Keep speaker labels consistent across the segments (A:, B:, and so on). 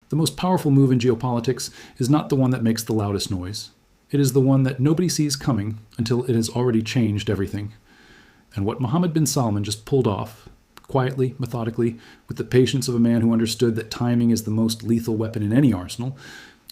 A: The most powerful move in geopolitics is not the one that makes the loudest noise. It is the one that nobody sees coming until it has already changed everything. And what Mohammed bin Salman just pulled off, quietly, methodically, with the patience of a man who understood that timing is the most lethal weapon in any arsenal,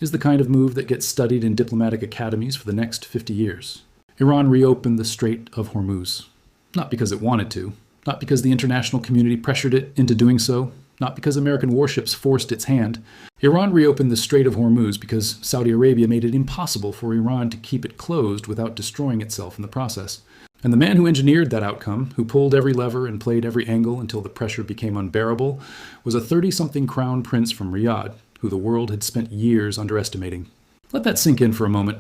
A: is the kind of move that gets studied in diplomatic academies for the next 50 years. Iran reopened the Strait of Hormuz. Not because it wanted to, not because the international community pressured it into doing so, not because American warships forced its hand. Iran reopened the Strait of Hormuz because Saudi Arabia made it impossible for Iran to keep it closed without destroying itself in the process. And the man who engineered that outcome, who pulled every lever and played every angle until the pressure became unbearable, was a 30-something crown prince from Riyadh, who the world had spent years underestimating. Let that sink in for a moment.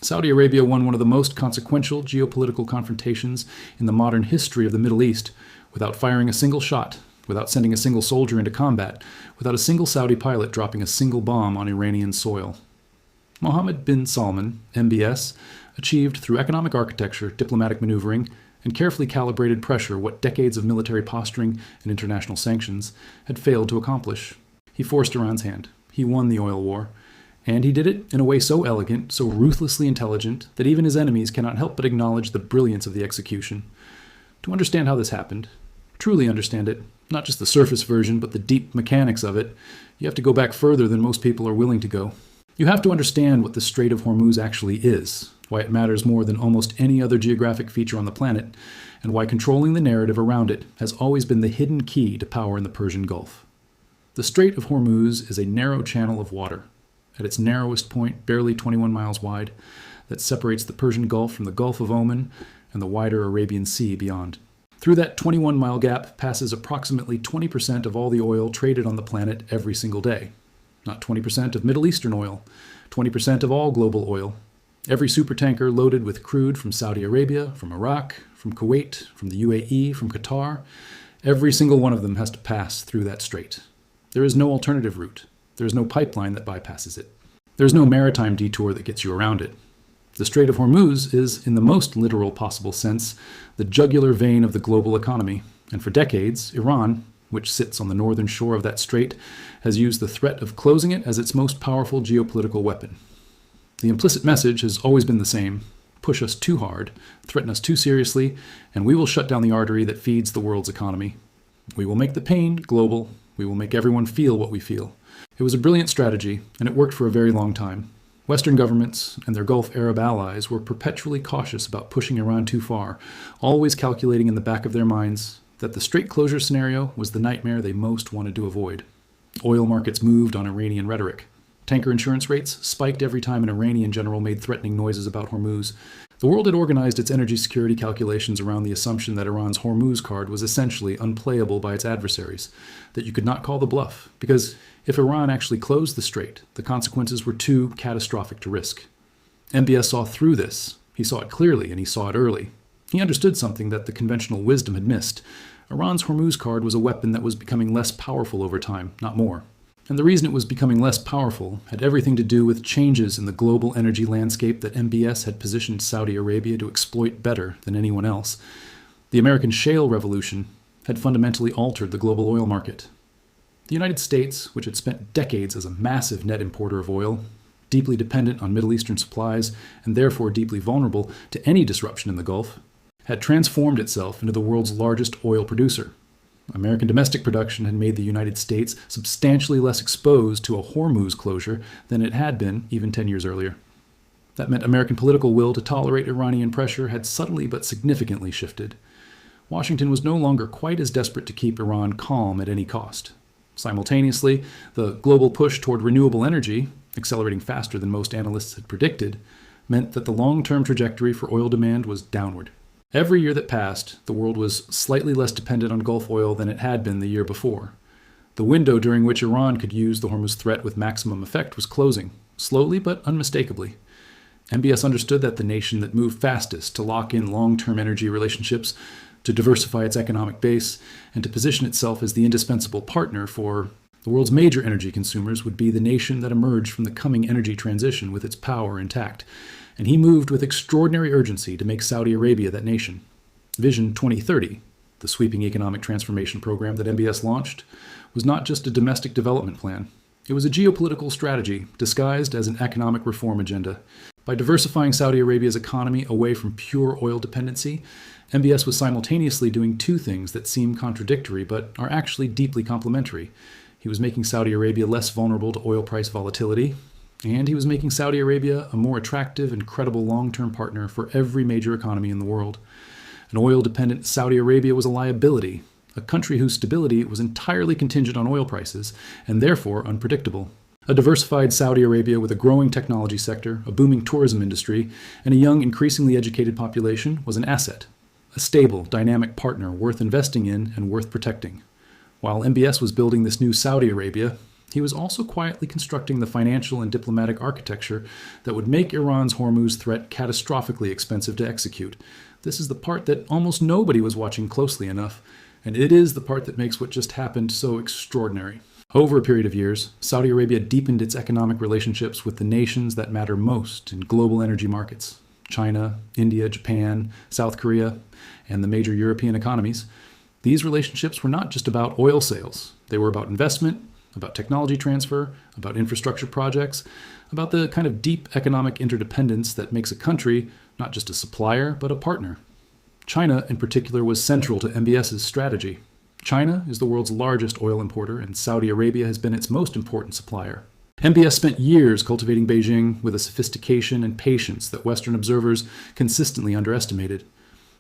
A: Saudi Arabia won one of the most consequential geopolitical confrontations in the modern history of the Middle East without firing a single shot, without sending a single soldier into combat, without a single Saudi pilot dropping a single bomb on Iranian soil. Mohammed bin Salman, MBS, achieved through economic architecture, diplomatic maneuvering, and carefully calibrated pressure what decades of military posturing and international sanctions had failed to accomplish. He forced Iran's hand. He won the oil war. And he did it in a way so elegant, so ruthlessly intelligent, that even his enemies cannot help but acknowledge the brilliance of the execution. To understand how this happened, truly understand it, not just the surface version, but the deep mechanics of it, you have to go back further than most people are willing to go. You have to understand what the Strait of Hormuz actually is, why it matters more than almost any other geographic feature on the planet, and why controlling the narrative around it has always been the hidden key to power in the Persian Gulf. The Strait of Hormuz is a narrow channel of water, at its narrowest point barely 21 miles wide, that separates the Persian Gulf from the Gulf of Oman and the wider Arabian Sea beyond. Through that 21-mile gap passes approximately 20% of all the oil traded on the planet every single day. Not 20% of Middle Eastern oil, 20% of all global oil. Every supertanker loaded with crude from Saudi Arabia, from Iraq, from Kuwait, from the UAE, from Qatar, every single one of them has to pass through that strait. There is no alternative route. There is no pipeline that bypasses it. There is no maritime detour that gets you around it. The Strait of Hormuz is, in the most literal possible sense, the jugular vein of the global economy, and for decades, Iran, which sits on the northern shore of that strait, has used the threat of closing it as its most powerful geopolitical weapon. The implicit message has always been the same: push us too hard, threaten us too seriously, and we will shut down the artery that feeds the world's economy. We will make the pain global. We will make everyone feel what we feel. It was a brilliant strategy, and it worked for a very long time. Western governments and their Gulf Arab allies were perpetually cautious about pushing Iran too far, always calculating in the back of their minds that the strait closure scenario was the nightmare they most wanted to avoid. Oil markets moved on Iranian rhetoric. Tanker insurance rates spiked every time an Iranian general made threatening noises about Hormuz. The world had organized its energy security calculations around the assumption that Iran's Hormuz card was essentially unplayable by its adversaries, that you could not call the bluff, because if Iran actually closed the strait, the consequences were too catastrophic to risk. MBS saw through this. He saw it clearly, and he saw it early. He understood something that the conventional wisdom had missed. Iran's Hormuz card was a weapon that was becoming less powerful over time, not more. And the reason it was becoming less powerful had everything to do with changes in the global energy landscape that MBS had positioned Saudi Arabia to exploit better than anyone else. The American shale revolution had fundamentally altered the global oil market. The United States, which had spent decades as a massive net importer of oil, deeply dependent on Middle Eastern supplies and therefore deeply vulnerable to any disruption in the Gulf, had transformed itself into the world's largest oil producer. American domestic production had made the United States substantially less exposed to a Hormuz closure than it had been even 10 years earlier. That meant American political will to tolerate Iranian pressure had subtly but significantly shifted. Washington was no longer quite as desperate to keep Iran calm at any cost. Simultaneously, the global push toward renewable energy, accelerating faster than most analysts had predicted, meant that the long-term trajectory for oil demand was downward. Every year that passed, the world was slightly less dependent on Gulf oil than it had been the year before. The window during which Iran could use the Hormuz threat with maximum effect was closing, slowly but unmistakably. MBS understood that the nation that moved fastest to lock in long-term energy relationships, to diversify its economic base, and to position itself as the indispensable partner for the world's major energy consumers would be the nation that emerged from the coming energy transition with its power intact. And he moved with extraordinary urgency to make Saudi Arabia that nation. Vision 2030, the sweeping economic transformation program that MBS launched, was not just a domestic development plan. It was a geopolitical strategy disguised as an economic reform agenda. By diversifying Saudi Arabia's economy away from pure oil dependency, MBS was simultaneously doing two things that seem contradictory but are actually deeply complementary. He was making Saudi Arabia less vulnerable to oil price volatility, and he was making Saudi Arabia a more attractive and credible long-term partner for every major economy in the world. An oil-dependent Saudi Arabia was a liability, a country whose stability was entirely contingent on oil prices and therefore unpredictable. A diversified Saudi Arabia with a growing technology sector, a booming tourism industry, and a young, increasingly educated population was an asset, a stable, dynamic partner worth investing in and worth protecting. While MBS was building this new Saudi Arabia, he was also quietly constructing the financial and diplomatic architecture that would make Iran's Hormuz threat catastrophically expensive to execute. This is the part that almost nobody was watching closely enough, and it is the part that makes what just happened so extraordinary. Over a period of years, Saudi Arabia deepened its economic relationships with the nations that matter most in global energy markets: China, India, Japan, South Korea, and the major European economies. These relationships were not just about oil sales. They were about investment, about technology transfer, about infrastructure projects, about the kind of deep economic interdependence that makes a country not just a supplier, but a partner. China, in particular, was central to MBS's strategy. China is the world's largest oil importer, and Saudi Arabia has been its most important supplier. MBS spent years cultivating Beijing with a sophistication and patience that Western observers consistently underestimated.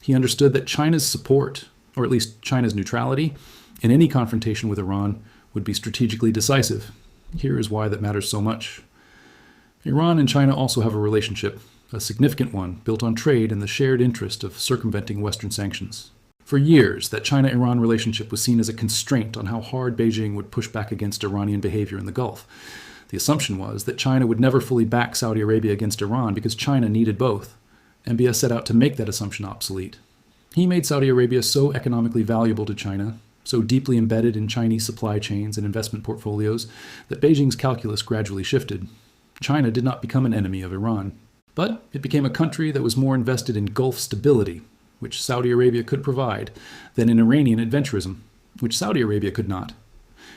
A: He understood that China's support, or at least China's neutrality, in any confrontation with Iran would be strategically decisive. Here is why that matters so much. Iran and China also have a relationship, a significant one built on trade and the shared interest of circumventing Western sanctions. For years, that China-Iran relationship was seen as a constraint on how hard Beijing would push back against Iranian behavior in the Gulf. The assumption was that China would never fully back Saudi Arabia against Iran because China needed both. MBS set out to make that assumption obsolete. He made Saudi Arabia so economically valuable to China, so deeply embedded in Chinese supply chains and investment portfolios, that Beijing's calculus gradually shifted. China did not become an enemy of Iran, but it became a country that was more invested in Gulf stability, which Saudi Arabia could provide, than in Iranian adventurism, which Saudi Arabia could not.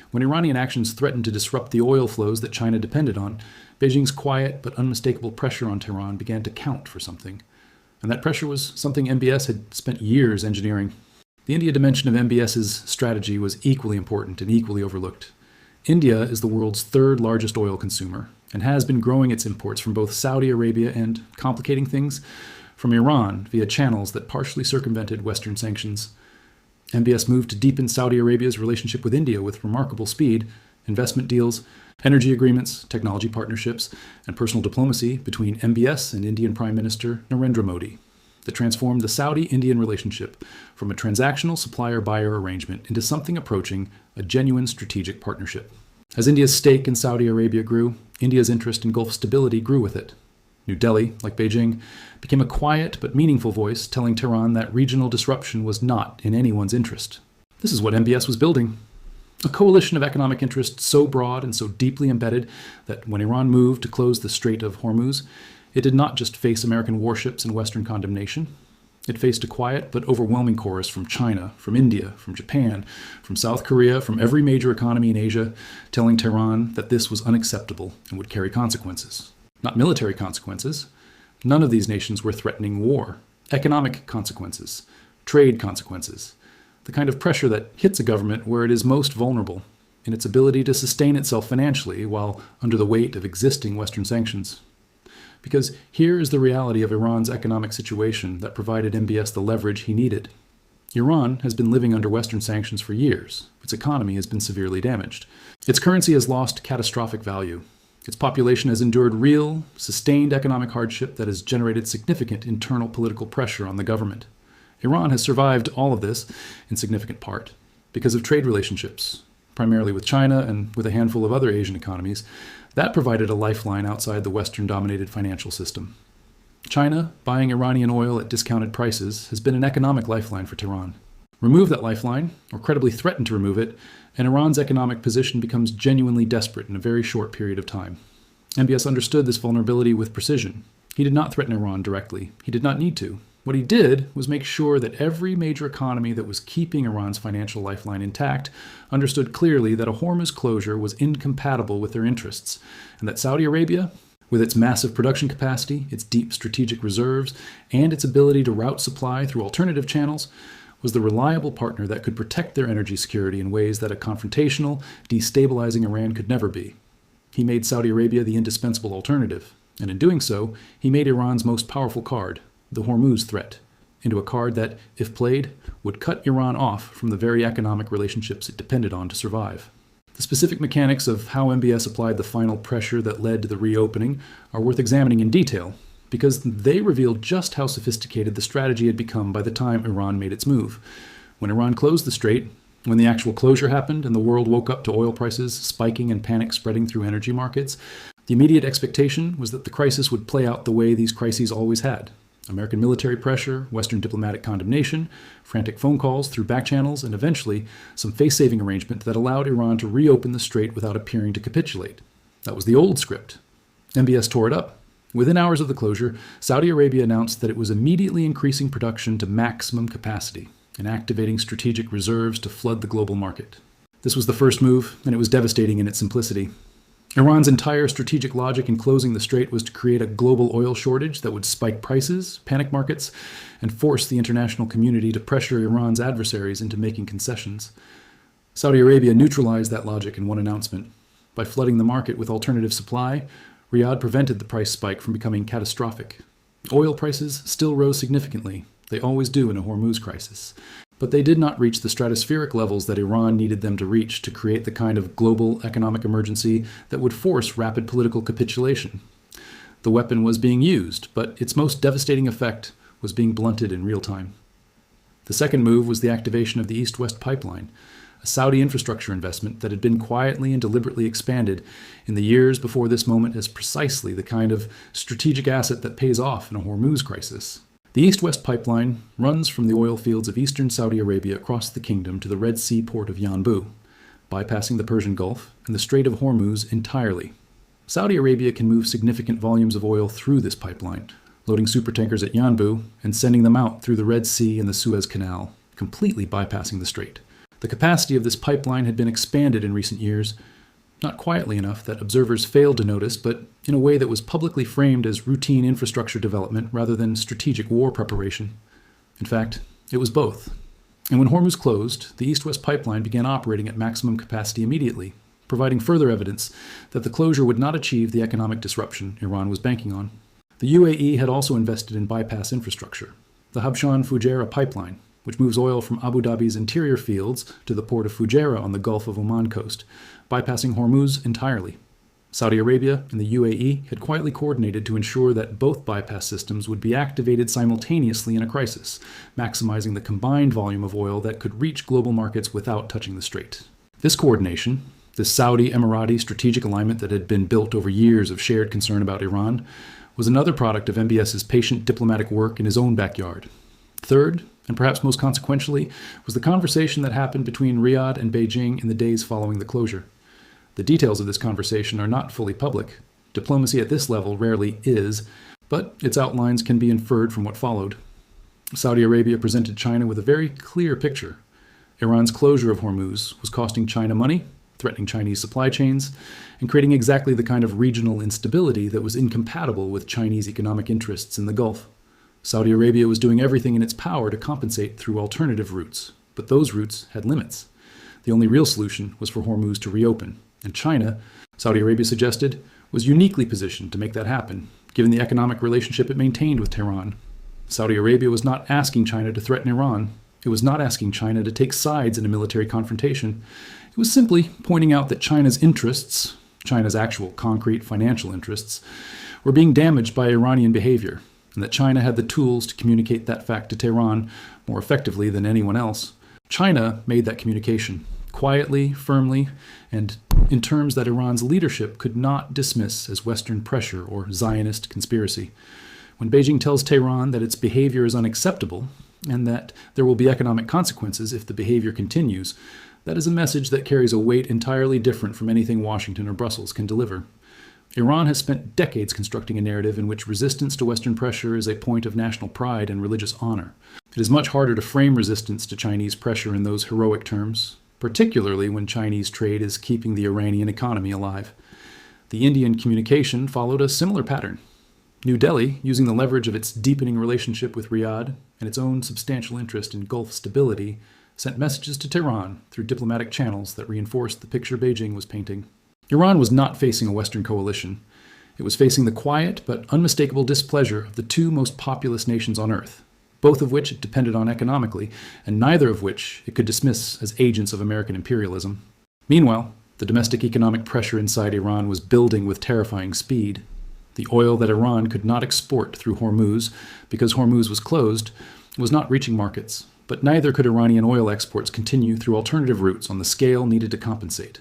A: When Iranian actions threatened to disrupt the oil flows that China depended on, Beijing's quiet but unmistakable pressure on Tehran began to count for something. And that pressure was something MBS had spent years engineering. The India dimension of MBS's strategy was equally important and equally overlooked. India is the world's third largest oil consumer and has been growing its imports from both Saudi Arabia and, complicating things, from Iran via channels that partially circumvented Western sanctions. MBS moved to deepen Saudi Arabia's relationship with India with remarkable speed, investment deals, energy agreements, technology partnerships, and personal diplomacy between MBS and Indian Prime Minister Narendra Modi that transformed the Saudi-Indian relationship from a transactional supplier-buyer arrangement into something approaching a genuine strategic partnership. As India's stake in Saudi Arabia grew, India's interest in Gulf stability grew with it. New Delhi, like Beijing, became a quiet but meaningful voice telling Tehran that regional disruption was not in anyone's interest. This is what MBS was building. A coalition of economic interests so broad and so deeply embedded that when Iran moved to close the Strait of Hormuz, it did not just face American warships and Western condemnation. It faced a quiet but overwhelming chorus from China, from India, from Japan, from South Korea, from every major economy in Asia, telling Tehran that this was unacceptable and would carry consequences. Not military consequences. None of these nations were threatening war. Economic consequences. Trade consequences. The kind of pressure that hits a government where it is most vulnerable, in its ability to sustain itself financially while under the weight of existing Western sanctions. Because here is the reality of Iran's economic situation that provided MBS the leverage he needed. Iran has been living under Western sanctions for years. Its economy has been severely damaged. Its currency has lost catastrophic value. Its population has endured real, sustained economic hardship that has generated significant internal political pressure on the government. Iran has survived all of this, in significant part, because of trade relationships, primarily with China and with a handful of other Asian economies, that provided a lifeline outside the Western-dominated financial system. China, buying Iranian oil at discounted prices, has been an economic lifeline for Tehran. Remove that lifeline, or credibly threaten to remove it, and Iran's economic position becomes genuinely desperate in a very short period of time. MBS understood this vulnerability with precision. He did not threaten Iran directly. He did not need to. What he did was make sure that every major economy that was keeping Iran's financial lifeline intact understood clearly that a Hormuz closure was incompatible with their interests, and that Saudi Arabia, with its massive production capacity, its deep strategic reserves, and its ability to route supply through alternative channels, was the reliable partner that could protect their energy security in ways that a confrontational, destabilizing Iran could never be. He made Saudi Arabia the indispensable alternative, and in doing so, he made Iran's most powerful card, the Hormuz threat, into a card that, if played, would cut Iran off from the very economic relationships it depended on to survive. The specific mechanics of how MBS applied the final pressure that led to the reopening are worth examining in detail, because they reveal just how sophisticated the strategy had become by the time Iran made its move. When Iran closed the strait, when the actual closure happened and the world woke up to oil prices spiking and panic spreading through energy markets, the immediate expectation was that the crisis would play out the way these crises always had. American military pressure, Western diplomatic condemnation, frantic phone calls through back channels, and eventually some face-saving arrangement that allowed Iran to reopen the strait without appearing to capitulate. That was the old script. MBS tore it up. Within hours of the closure, Saudi Arabia announced that it was immediately increasing production to maximum capacity and activating strategic reserves to flood the global market. This was the first move, and it was devastating in its simplicity. Iran's entire strategic logic in closing the strait was to create a global oil shortage that would spike prices, panic markets, and force the international community to pressure Iran's adversaries into making concessions. Saudi Arabia neutralized that logic in one announcement. By flooding the market with alternative supply, Riyadh prevented the price spike from becoming catastrophic. Oil prices still rose significantly. They always do in a Hormuz crisis. But they did not reach the stratospheric levels that Iran needed them to reach to create the kind of global economic emergency that would force rapid political capitulation. The weapon was being used, but its most devastating effect was being blunted in real time. The second move was the activation of the East-West pipeline, a Saudi infrastructure investment that had been quietly and deliberately expanded in the years before this moment as precisely the kind of strategic asset that pays off in a Hormuz crisis. The East-West pipeline runs from the oil fields of eastern Saudi Arabia across the kingdom to the Red Sea port of Yanbu, bypassing the Persian Gulf and the Strait of Hormuz entirely. Saudi Arabia can move significant volumes of oil through this pipeline, loading supertankers at Yanbu and sending them out through the Red Sea and the Suez Canal, completely bypassing the strait. The capacity of this pipeline had been expanded in recent years, not quietly enough that observers failed to notice, but in a way that was publicly framed as routine infrastructure development rather than strategic war preparation. In fact, it was both. And when Hormuz closed, the East-West pipeline began operating at maximum capacity immediately, providing further evidence that the closure would not achieve the economic disruption Iran was banking on. The UAE had also invested in bypass infrastructure. The Habshan-Fujairah pipeline, which moves oil from Abu Dhabi's interior fields to the port of Fujairah on the Gulf of Oman coast, bypassing Hormuz entirely. Saudi Arabia and the UAE had quietly coordinated to ensure that both bypass systems would be activated simultaneously in a crisis, maximizing the combined volume of oil that could reach global markets without touching the strait. This coordination, this Saudi-Emirati strategic alignment that had been built over years of shared concern about Iran, was another product of MBS's patient diplomatic work in his own backyard. Third, and perhaps most consequentially, was the conversation that happened between Riyadh and Beijing in the days following the closure. The details of this conversation are not fully public. Diplomacy at this level rarely is, but its outlines can be inferred from what followed. Saudi Arabia presented China with a very clear picture. Iran's closure of Hormuz was costing China money, threatening Chinese supply chains, and creating exactly the kind of regional instability that was incompatible with Chinese economic interests in the Gulf. Saudi Arabia was doing everything in its power to compensate through alternative routes, but those routes had limits. The only real solution was for Hormuz to reopen, and China, Saudi Arabia suggested, was uniquely positioned to make that happen, given the economic relationship it maintained with Tehran. Saudi Arabia was not asking China to threaten Iran. It was not asking China to take sides in a military confrontation. It was simply pointing out that China's interests, China's actual concrete financial interests, were being damaged by Iranian behavior, and that China had the tools to communicate that fact to Tehran more effectively than anyone else. China made that communication, quietly, firmly, and in terms that Iran's leadership could not dismiss as Western pressure or Zionist conspiracy. When Beijing tells Tehran that its behavior is unacceptable and that there will be economic consequences if the behavior continues, that is a message that carries a weight entirely different from anything Washington or Brussels can deliver. Iran has spent decades constructing a narrative in which resistance to Western pressure is a point of national pride and religious honor. It is much harder to frame resistance to Chinese pressure in those heroic terms, particularly when Chinese trade is keeping the Iranian economy alive. The Indian communication followed a similar pattern. New Delhi, using the leverage of its deepening relationship with Riyadh and its own substantial interest in Gulf stability, sent messages to Tehran through diplomatic channels that reinforced the picture Beijing was painting. Iran was not facing a Western coalition. It was facing the quiet but unmistakable displeasure of the two most populous nations on Earth, both of which it depended on economically, and neither of which it could dismiss as agents of American imperialism. Meanwhile, the domestic economic pressure inside Iran was building with terrifying speed. The oil that Iran could not export through Hormuz, because Hormuz was closed, was not reaching markets, but neither could Iranian oil exports continue through alternative routes on the scale needed to compensate.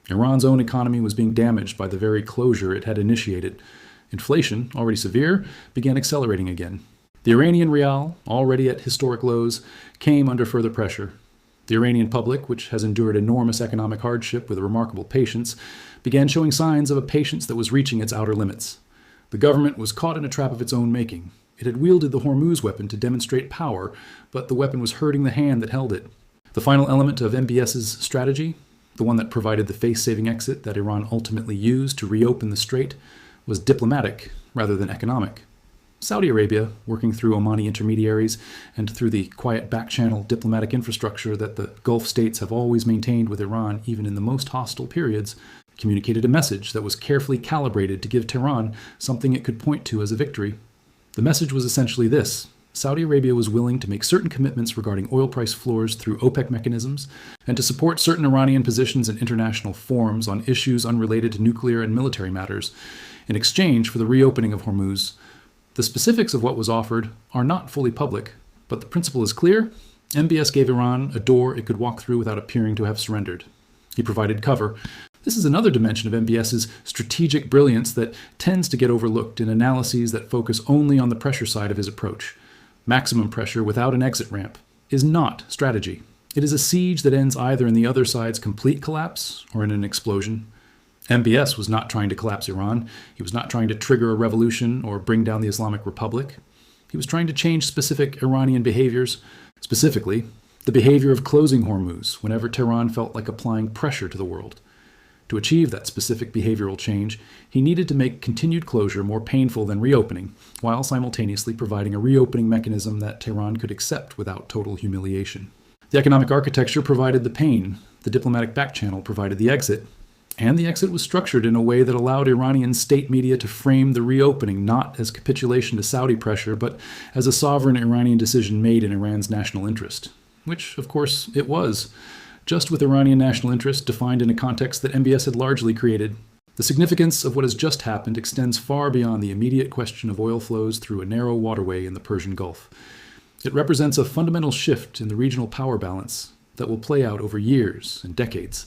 A: Iran's own economy was being damaged by the very closure it had initiated. Inflation, already severe, began accelerating again. The Iranian rial, already at historic lows, came under further pressure. The Iranian public, which has endured enormous economic hardship with remarkable patience, began showing signs of a patience that was reaching its outer limits. The government was caught in a trap of its own making. It had wielded the Hormuz weapon to demonstrate power, but the weapon was hurting the hand that held it. The final element of MBS's strategy, the one that provided the face-saving exit that Iran ultimately used to reopen the strait, was diplomatic rather than economic. Saudi Arabia, working through Omani intermediaries and through the quiet back-channel diplomatic infrastructure that the Gulf states have always maintained with Iran even in the most hostile periods, communicated a message that was carefully calibrated to give Tehran something it could point to as a victory. The message was essentially this: Saudi Arabia was willing to make certain commitments regarding oil price floors through OPEC mechanisms, and to support certain Iranian positions in international forums on issues unrelated to nuclear and military matters, in exchange for the reopening of Hormuz. The specifics of what was offered are not fully public, but the principle is clear. MBS gave Iran a door it could walk through without appearing to have surrendered. He provided cover. This is another dimension of MBS's strategic brilliance that tends to get overlooked in analyses that focus only on the pressure side of his approach. Maximum pressure without an exit ramp is not strategy. It is a siege that ends either in the other side's complete collapse or in an explosion. MBS was not trying to collapse Iran. He was not trying to trigger a revolution or bring down the Islamic Republic. He was trying to change specific Iranian behaviors, specifically the behavior of closing Hormuz whenever Tehran felt like applying pressure to the world. To achieve that specific behavioral change, he needed to make continued closure more painful than reopening, while simultaneously providing a reopening mechanism that Tehran could accept without total humiliation. The economic architecture provided the pain, the diplomatic backchannel provided the exit, and the exit was structured in a way that allowed Iranian state media to frame the reopening not as capitulation to Saudi pressure, but as a sovereign Iranian decision made in Iran's national interest, which, of course, it was, just with Iranian national interest defined in a context that MBS had largely created. The significance of what has just happened extends far beyond the immediate question of oil flows through a narrow waterway in the Persian Gulf. It represents a fundamental shift in the regional power balance that will play out over years and decades.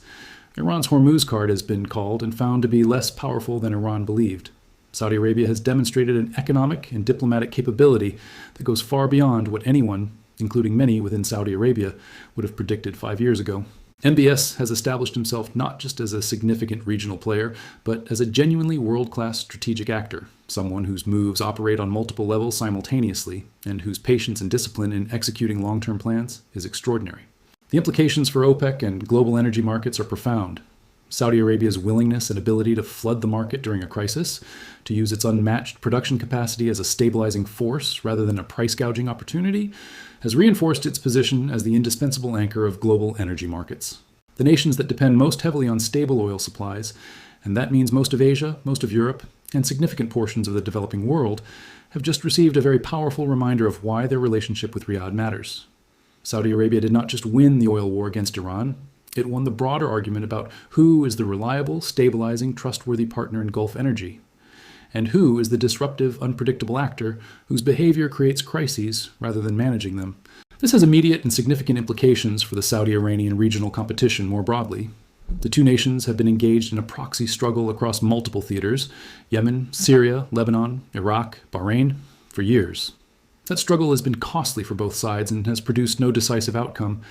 A: Iran's Hormuz card has been called and found to be less powerful than Iran believed. Saudi Arabia has demonstrated an economic and diplomatic capability that goes far beyond what anyone, including many within Saudi Arabia, would have predicted 5 years ago. MBS has established himself not just as a significant regional player, but as a genuinely world-class strategic actor, someone whose moves operate on multiple levels simultaneously, and whose patience and discipline in executing long-term plans is extraordinary. The implications for OPEC and global energy markets are profound. Saudi Arabia's willingness and ability to flood the market during a crisis, to use its unmatched production capacity as a stabilizing force rather than a price gouging opportunity, has reinforced its position as the indispensable anchor of global energy markets. The nations that depend most heavily on stable oil supplies, and that means most of Asia, most of Europe, and significant portions of the developing world, have just received a very powerful reminder of why their relationship with Riyadh matters. Saudi Arabia did not just win the oil war against Iran, it won the broader argument about who is the reliable, stabilizing, trustworthy partner in Gulf energy, and who is the disruptive, unpredictable actor whose behavior creates crises rather than managing them. This has immediate and significant implications for the Saudi-Iranian regional competition more broadly. The two nations have been engaged in a proxy struggle across multiple theaters: Yemen, Syria, Lebanon, Iraq, Bahrain, for years. That struggle has been costly for both sides and has produced no decisive outcome.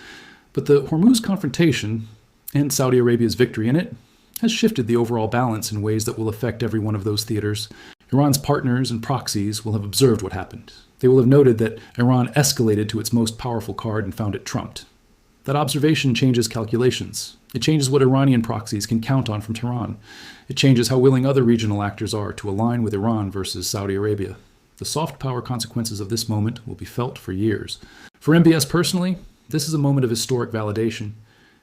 A: But the Hormuz confrontation, and Saudi Arabia's victory in it, has shifted the overall balance in ways that will affect every one of those theaters. Iran's partners and proxies will have observed what happened. They will have noted that Iran escalated to its most powerful card and found it trumped. That observation changes calculations. It changes what Iranian proxies can count on from Tehran. It changes how willing other regional actors are to align with Iran versus Saudi Arabia. The soft power consequences of this moment will be felt for years. For MBS personally, this is a moment of historic validation.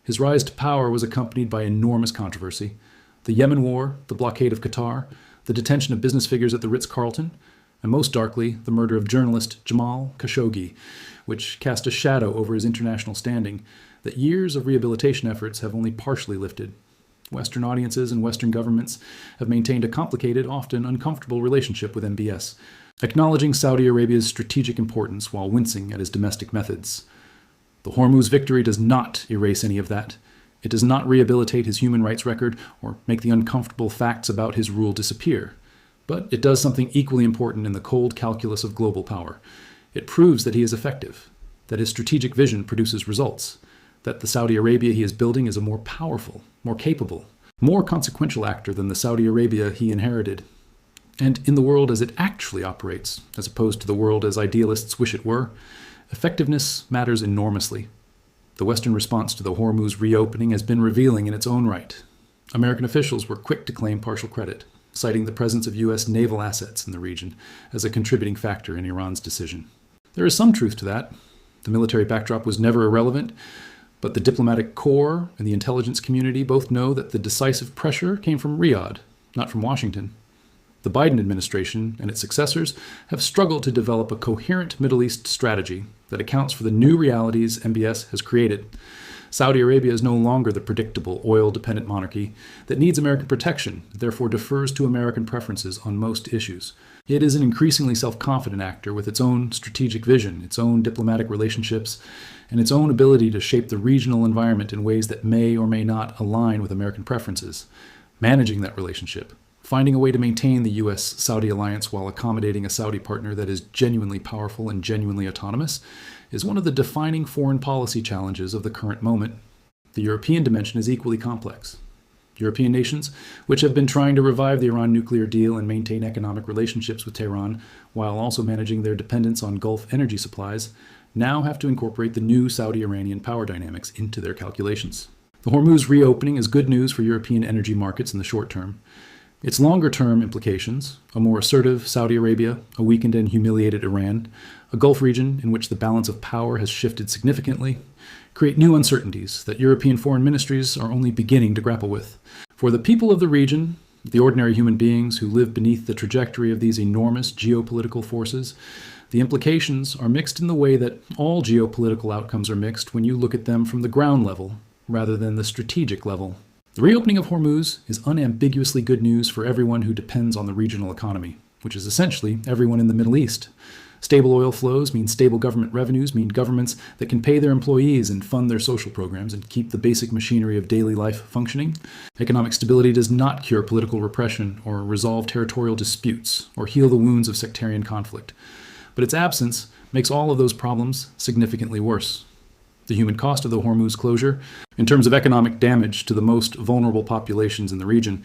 A: His rise to power was accompanied by enormous controversy. The Yemen war, the blockade of Qatar, the detention of business figures at the Ritz-Carlton, and most darkly, the murder of journalist Jamal Khashoggi, which cast a shadow over his international standing that years of rehabilitation efforts have only partially lifted. Western audiences and Western governments have maintained a complicated, often uncomfortable relationship with MBS, acknowledging Saudi Arabia's strategic importance while wincing at his domestic methods. The Hormuz victory does not erase any of that. It does not rehabilitate his human rights record or make the uncomfortable facts about his rule disappear. But it does something equally important in the cold calculus of global power. It proves that he is effective, that his strategic vision produces results, that the Saudi Arabia he is building is a more powerful, more capable, more consequential actor than the Saudi Arabia he inherited. And in the world as it actually operates, as opposed to the world as idealists wish it were, effectiveness matters enormously. The Western response to the Hormuz reopening has been revealing in its own right. American officials were quick to claim partial credit, citing the presence of U.S. naval assets in the region as a contributing factor in Iran's decision. There is some truth to that. The military backdrop was never irrelevant, but the diplomatic corps and the intelligence community both know that the decisive pressure came from Riyadh, not from Washington. The Biden administration and its successors have struggled to develop a coherent Middle East strategy that accounts for the new realities MBS has created. Saudi Arabia is no longer the predictable, oil-dependent monarchy that needs American protection, therefore defers to American preferences on most issues. It is an increasingly self-confident actor with its own strategic vision, its own diplomatic relationships, and its own ability to shape the regional environment in ways that may or may not align with American preferences. Managing that relationship, finding a way to maintain the U.S.-Saudi alliance while accommodating a Saudi partner that is genuinely powerful and genuinely autonomous, is one of the defining foreign policy challenges of the current moment. The European dimension is equally complex. European nations, which have been trying to revive the Iran nuclear deal and maintain economic relationships with Tehran while also managing their dependence on Gulf energy supplies, now have to incorporate the new Saudi-Iranian power dynamics into their calculations. The Hormuz reopening is good news for European energy markets in the short term. Its longer-term implications, a more assertive Saudi Arabia, a weakened and humiliated Iran, a Gulf region in which the balance of power has shifted significantly, create new uncertainties that European foreign ministries are only beginning to grapple with. For the people of the region, the ordinary human beings who live beneath the trajectory of these enormous geopolitical forces, the implications are mixed in the way that all geopolitical outcomes are mixed when you look at them from the ground level rather than the strategic level. The reopening of Hormuz is unambiguously good news for everyone who depends on the regional economy, which is essentially everyone in the Middle East. Stable oil flows mean stable government revenues, mean governments that can pay their employees and fund their social programs and keep the basic machinery of daily life functioning. Economic stability does not cure political repression or resolve territorial disputes or heal the wounds of sectarian conflict, but its absence makes all of those problems significantly worse. The human cost of the Hormuz closure, in terms of economic damage to the most vulnerable populations in the region,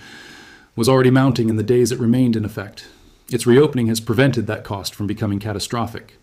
A: was already mounting in the days it remained in effect. Its reopening has prevented that cost from becoming catastrophic,